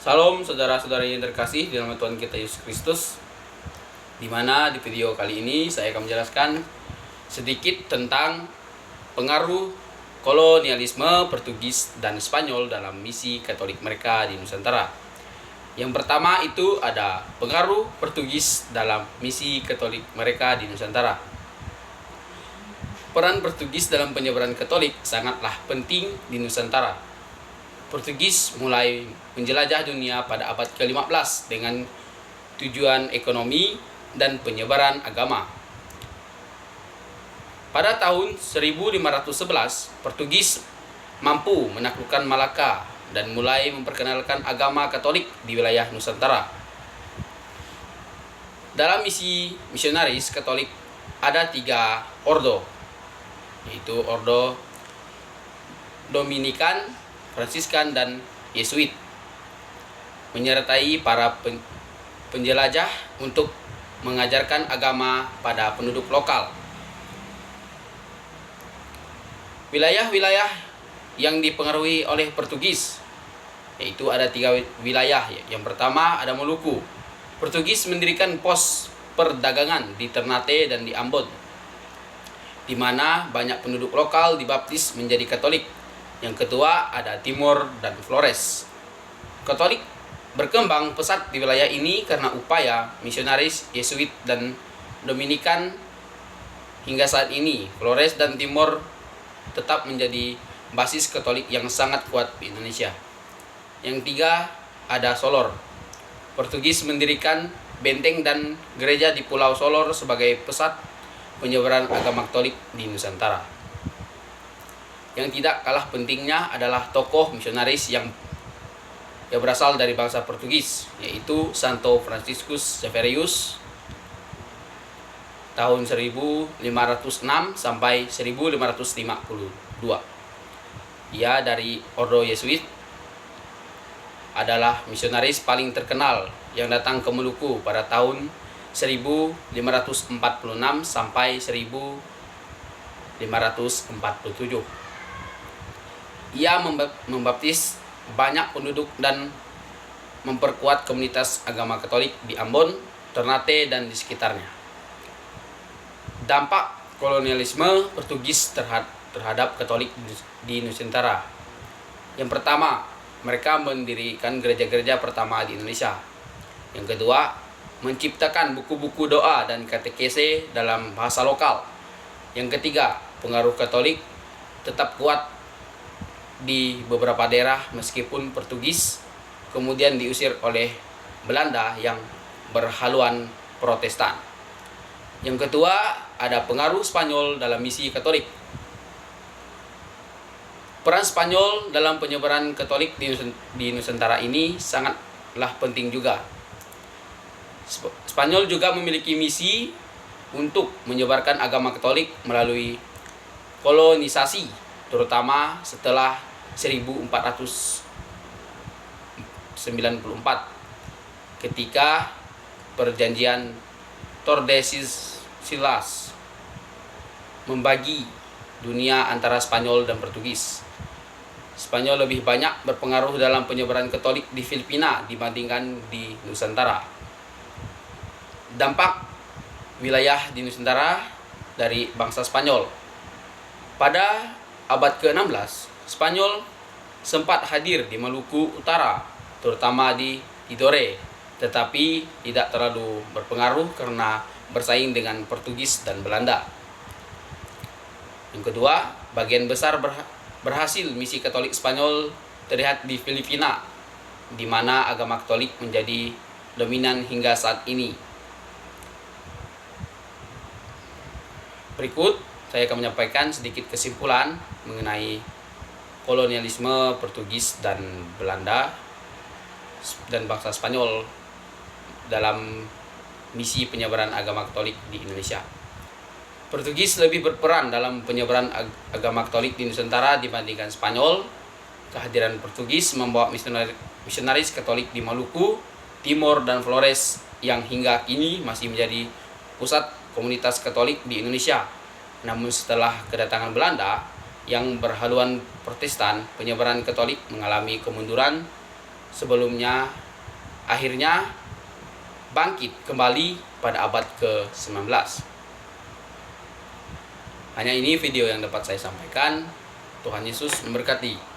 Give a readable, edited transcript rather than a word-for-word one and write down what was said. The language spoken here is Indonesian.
Salam saudara-saudari yang terkasih di dalam Tuhan kita Yesus Kristus. Di mana di video kali ini saya akan menjelaskan sedikit tentang pengaruh kolonialisme Portugis dan Spanyol dalam misi Katolik mereka di Nusantara. Yang pertama itu ada pengaruh Portugis dalam misi Katolik mereka di Nusantara. Peran Portugis dalam penyebaran Katolik sangatlah penting di Nusantara. Portugis mulai menjelajah dunia pada abad ke-15 dengan tujuan ekonomi dan penyebaran agama. Pada tahun 1511, Portugis mampu menaklukkan Malaka dan mulai memperkenalkan agama Katolik di wilayah Nusantara. Dalam misi misionaris Katolik ada 3 ordo, yaitu ordo Dominikan, Fransiskan, dan Yesuit, menyertai para penjelajah untuk mengajarkan agama pada penduduk lokal. Wilayah-wilayah yang dipengaruhi oleh Portugis, yaitu ada 3 wilayah. Yang pertama ada Maluku. Portugis mendirikan pos perdagangan di Ternate dan di Ambon, di mana banyak penduduk lokal dibaptis menjadi Katolik. Yang kedua ada Timor dan Flores. Katolik berkembang pesat di wilayah ini karena upaya misionaris Yesuit dan Dominikan. Hingga saat ini Flores dan Timor tetap menjadi basis Katolik yang sangat kuat di Indonesia. Yang tiga ada Solor. Portugis mendirikan benteng dan gereja di Pulau Solor sebagai pusat penyebaran agama Katolik di Nusantara. Yang tidak kalah pentingnya adalah tokoh misionaris yang berasal dari bangsa Portugis, yaitu Santo Franciscus Xaverius tahun 1506 sampai 1552. Ia dari ordo Yesuit, adalah misionaris paling terkenal yang datang ke Maluku pada tahun 1546 sampai 1547. Ia membaptis banyak penduduk dan memperkuat komunitas agama Katolik di Ambon, Ternate, dan di sekitarnya. Dampak kolonialisme Portugis terhadap Katolik di Nusantara. Yang pertama, mereka mendirikan gereja-gereja pertama di Indonesia. Yang kedua, menciptakan buku-buku doa dan katekese dalam bahasa lokal. Yang ketiga, pengaruh Katolik tetap kuat di beberapa daerah meskipun Portugis kemudian diusir oleh Belanda yang berhaluan Protestan. Yang kedua, ada pengaruh Spanyol dalam misi Katolik. Peran Spanyol dalam penyebaran Katolik di Nusantara ini sangatlah penting juga. Spanyol juga memiliki misi untuk menyebarkan agama Katolik melalui kolonisasi, terutama setelah 1494 ketika perjanjian Tordesillas membagi dunia antara Spanyol dan Portugis. Spanyol lebih banyak berpengaruh dalam penyebaran Katolik di Filipina dibandingkan di Nusantara. Dampak wilayah di Nusantara dari bangsa Spanyol. Pada abad ke-16, Spanyol sempat hadir di Maluku Utara, terutama di Tidore, tetapi tidak terlalu berpengaruh karena bersaing dengan Portugis dan Belanda. Yang kedua, bagian besar berhasil misi Katolik Spanyol terlihat di Filipina, di mana agama Katolik menjadi dominan hingga saat ini. Berikut saya akan menyampaikan sedikit kesimpulan mengenai kolonialisme Portugis dan Belanda dan bangsa Spanyol dalam misi penyebaran agama Katolik di Indonesia. Portugis lebih berperan dalam penyebaran agama Katolik di Nusantara dibandingkan Spanyol. Kehadiran Portugis membawa misionaris Katolik di Maluku, Timor, dan Flores yang hingga kini masih menjadi pusat komunitas Katolik di Indonesia. Namun setelah kedatangan Belanda yang berhaluan Protestan, penyebaran Katolik mengalami kemunduran sebelumnya akhirnya bangkit kembali pada abad ke-19. Hanya ini video yang dapat saya sampaikan. Tuhan Yesus memberkati.